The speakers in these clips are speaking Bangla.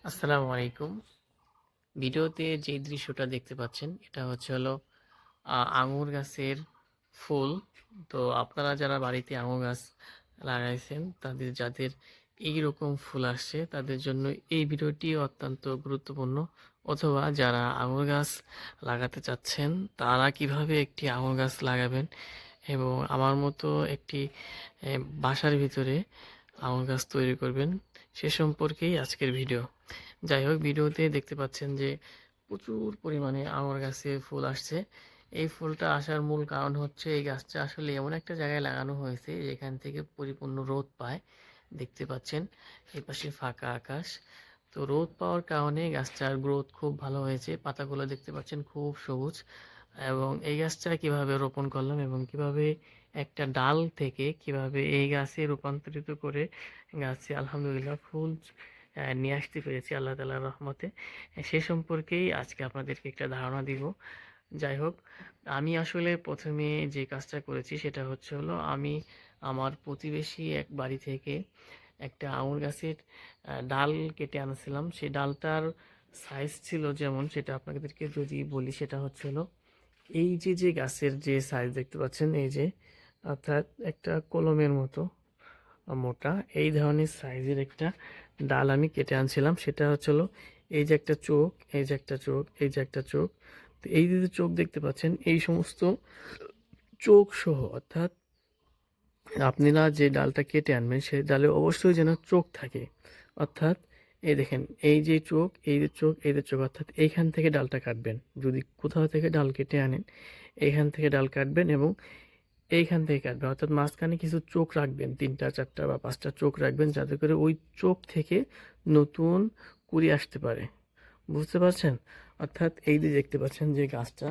আসসালামু আলাইকুম। ভিডিওতে যে দৃশ্যটা দেখতে পাচ্ছেন এটা হলো আঙুর গাছের ফুল। তো আপনারা যারা বাড়িতে আঙুর গাছ লাগাইছেন তাদের যাদের এইরকম ফুল আসছে তাদের জন্য এই ভিডিওটি অত্যন্ত গুরুত্বপূর্ণ। অথবা যারা আঙুর গাছ লাগাতে চাচ্ছেন তারা কিভাবে একটি আঙুর গাছ লাগাবেন এবং আমার মতো একটি বাসার ভিতরে আঙুর গাছ তৈরি করবেন সে সম্পর্কেই আজকের ভিডিও। যাই হোক, ভিডিওতে দেখতে পাচ্ছেন যে প্রচুর পরিমাণে আঙুর গাছে ফুল আসছে। এই ফুলটা আসার মূল কারণ হচ্ছে এই গাছটা আসলে এমন একটা জায়গায় লাগানো হয়েছে যেখান থেকে পরিপূর্ণ রোদ পায়। দেখতে পাচ্ছেন এই পাশে ফাঁকা আকাশ। তো রোদ পাওয়ার কারণে গাছটার গ্রোথ খুব ভালো হয়েছে। পাতাগুলো দেখতে পাচ্ছেন খুব সবুজ। এবং এই গাছটা কিভাবে রোপণ করলাম এবং কিভাবে একটা ডাল থেকে কিভাবে এই গাছে রূপান্তরিত করে গাছে আলহামদুলিল্লাহ ফুল নিয়ে আসতে পেরেছি আল্লাহ তাআলার রহমতে, সে সম্পর্কেই আজকে আপনাদেরকে একটা ধারণা দিব। যাই হোক, আমি আসলে প্রথমে যে কাজটা করেছি সেটা হলো আমি আমার প্রতিবেশী এক বাড়ি থেকে একটা আঙুর গাছের ডাল কেটে আনছিলাম। সেই ডালটার সাইজ ছিল যেমন, সেটা আপনাদেরকে যদি বলি সেটা হলো এই যে গাছের যে সাইজ দেখতে পাচ্ছেন, এই যে অর্থাৎ একটা কলমের মতো মোটা এই ধরনের সাইজের একটা ডাল আমি কেটে আনছিলাম। সেটা হলো এই যে একটা চোখ, এই যে একটা চোখ, এই যে একটা চোখ। তো এই যে চোখ দেখতে পাচ্ছেন, এই সমস্ত চোখ সহ, অর্থাৎ আপনারা যে ডালটা কেটে আনবেন সেই ডালে অবশ্যই যেন চোখ থাকে। অর্থাৎ এই দেখেন, এই যে চোখ, এই যে চোখ, এই যে চোখ, অর্থাৎ এইখান থেকে ডালটা কাটবেন। যদি কোথাও থেকে ডাল কেটে আনেন এইখান থেকে ডাল কাটবেন এবং এইখান থেকে কাটবেন, অর্থাৎ মাঝখানে কিছু চোখ রাখবেন, 3টা 4টা বা 5টা চোখ রাখবেন যাতে করে ওই চোখ থেকে নতুন কুড়ি আসতে পারে। বুঝতে পারছেন? অর্থাৎ এই যে দেখতে পাচ্ছেন যে গাছটা,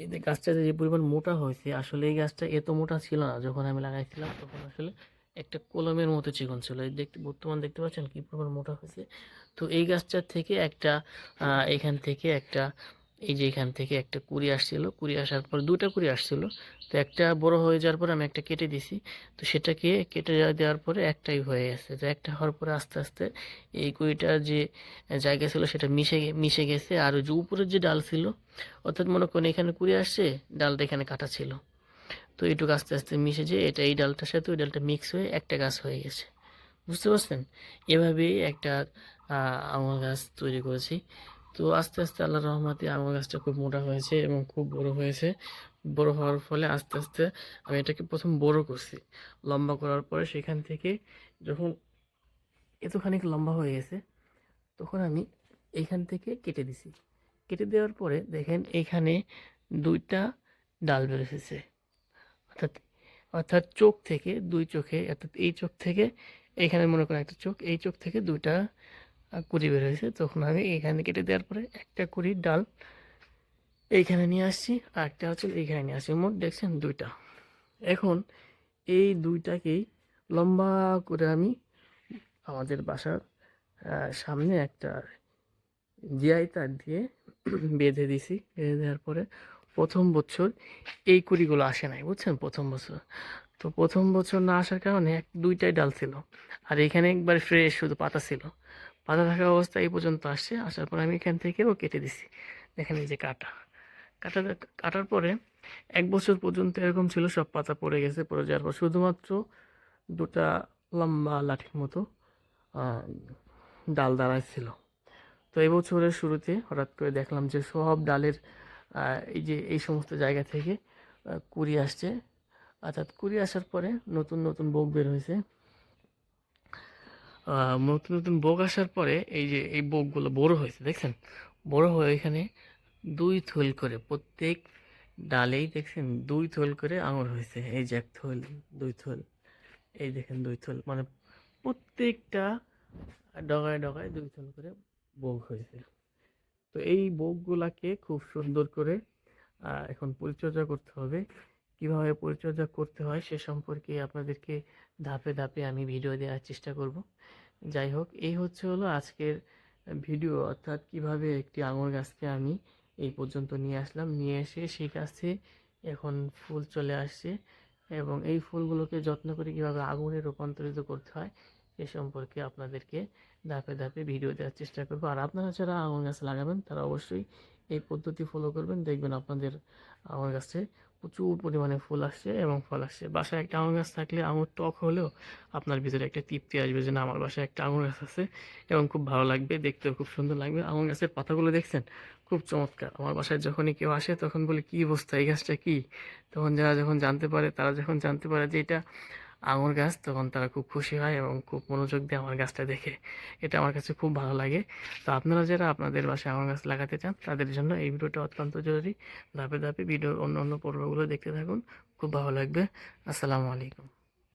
এই যে গাছটা যে পরিমাণ মোটা হয়েছে, আসলে এই গাছটা এত মোটা ছিল না যখন আমি লাগাইছিলাম। তখন আসলে একটা কলমের মতো চিকন ছিল। এই দেখতে বর্তমান দেখতে পাচ্ছেন কি পরিমাণ মোটা হয়েছে। তো এই গাছটার থেকে একটা এখান থেকে একটা, এই যে এখান থেকে একটা কুড়ি আসছিল। কুড়ি আসার পর দুটা কুড়ি আসছিল। তো একটা বড় হয়ে যাওয়ার পরে আমি একটা কেটে দিছি। তো সেটাকে কেটে দেওয়ার পরে একটাই হয়ে গেছে। তো একটা হওয়ার পরে আস্তে আস্তে এই কুড়িটার যে জায়গা ছিল সেটা মিশে গেছে। আর ওই যে উপরের যে ডাল ছিল, অর্থাৎ মনে করুন এখানে কুড়ি আসছে, ডালটা এখানে কাটা ছিল। তো এইটুকু আস্তে আস্তে মিশে যে এটা এই ডালটার সাথে ওই ডালটা মিক্স হয়ে একটা গাছ হয়ে গেছে। বুঝতে পারছেন? এভাবেই একটা আম গাছ তৈরি করেছি। তো আস্তে আস্তে আল্লাহর রহমতে আম গাছটা খুব মোটা হয়েছে এবং খুব বড় হয়েছে। বড় হওয়ার ফলে আস্তে আস্তে আমি এটাকে প্রথম বড় করছি। লম্বা করার পরে সেখান থেকে যখন এতখানি লম্বা হয়ে গেছে তখন আমি এইখান থেকে কেটে দিছি। কেটে দেওয়ার পরে দেখেন এইখানে ২টা ডাল বের এসেছে। অর্থাৎ অর্থাৎ চোখ থেকে ২ চোখে, অর্থাৎ এই চোখ থেকে এইখানে মনে করেন একটা চোখ, এই চোখ থেকে ২টা কুঁড়ি বের হয়েছে। তখন আমি এইখানে কেটে দেওয়ার পরে একটা কুঁড়ির ডাল এইখানে নিয়ে আসছি, আর একটা এইখানে নিয়ে আসছি। মোট দেখছেন ২টা। এখন এই ২টাকেই লম্বা করে আমি আমাদের বাসার সামনে একটা জিআই তার দিয়ে বেঁধে দিছি। বেঁধে দেওয়ার পরে ১ম বছর এই কুঁড়িগুলো আসে নাই, বুঝছেন? ১ম বছর। তো ১ম বছর না আসার কারণে ২টাই ডাল ছিল। আর এখানে একবার ফ্রেশ শুধু পাতা ছিল। পাতা থাকা অবস্থায় এই পর্যন্ত আসছে। আসার পর আমি এখান থেকেও কেটে দিছি। দেখেন এই যে কাটা। কাটা কাটার পরে ১ বছর পর্যন্ত এরকম ছিল, সব পাতা পড়ে গেছে। পড়ে যাওয়ার পর শুধুমাত্র ২টা লম্বা লাঠির মতো আ ডাল দাঁড়াইছিল। তো এই বছরের শুরুতে হঠাৎ করে দেখলাম যে সব ডালের এই যে এই সমস্ত জায়গা থেকে কুঁড়ি আসছে। অর্থাৎ কুঁড়ি আসার পরে নতুন নতুন বোক বের হয়েছে। নতুন নতুন বোক আসার পরে এই যে এই বোকগুলো বড় হয়েছে, দেখছেন? বড় হয়ে এখানে ২ থল করে প্রত্যেক ডালেই দেখছেন ২ থল করে আঙুর হয়েছে। এই যে ১ থল, ২ থল, এই দেখেন ২ থল, মানে প্রত্যেকটা ডগায় ডগায় ২ থল করে বোক হয়েছে। তো এই বোকগুলাকে খুব সুন্দর করে এখন পরিচর্যা করতে হবে। কিভাবে পরিচর্যা করতে হয় সে সম্পর্কে আপনাদেরকে ধাপে ধাপে আমি ভিডিও দেওয়ার চেষ্টা করব। যাই হোক, এই হলো আজকের ভিডিও, অর্থাৎ কিভাবে একটি আঙুর গাছকে আমি এই পর্যন্ত নিয়ে আসলাম। নিয়ে এসে সেই গাছে এখন ফুল চলে আসছে এবং এই ফুলগুলোকে যত্ন করে কিভাবে আগুনে রূপান্তরিত করতে হয় সে সম্পর্কে আপনাদেরকে ধাপে ধাপে ভিডিও দেওয়ার চেষ্টা করবো। আর আপনারা যারা আঙুর গাছ লাগাবেন তারা অবশ্যই এই পদ্ধতি ফলো করবেন, দেখবেন আপনাদের আঙুর গাছে প্রচুর পরিমাণে ফুল আসছে এবং ফল আসছে। বাসায় একটা আঙুর গাছ থাকলে আঙুর টক হলেও আপনার ভিতরে একটা তৃপ্তি আসবে যে না, আমার বাসায় একটা আঙুর গাছ আছে, এবং খুব ভালো লাগবে, দেখতেও খুব সুন্দর লাগবে। আঙুর গাছের পাতাগুলো দেখছেন, খুব চমৎকার। আমার বাসায় যখনই কেউ আসে তখন বলে কী অবস্থা, এই গাছটা কী? তখন যারা যখন জানতে পারে, তারা যখন জানতে পারে যে এটা আঙুর গাছ, তখন তারা খুব খুশি হয় এবং খুব মনোযোগ দিয়ে আমার গাছটা দেখে। এটা আমার কাছে খুব ভালো লাগে। তো আপনারা যারা আপনাদের বাসায় আঙুর গাছ লাগাতে চান তাদের জন্য এই ভিডিওটা অত্যন্ত জরুরি। ধাপে ধাপে ভিডিওর অন্য অন্য পর্বগুলো দেখতে থাকুন, খুব ভালো লাগবে। আসসালামু আলাইকুম।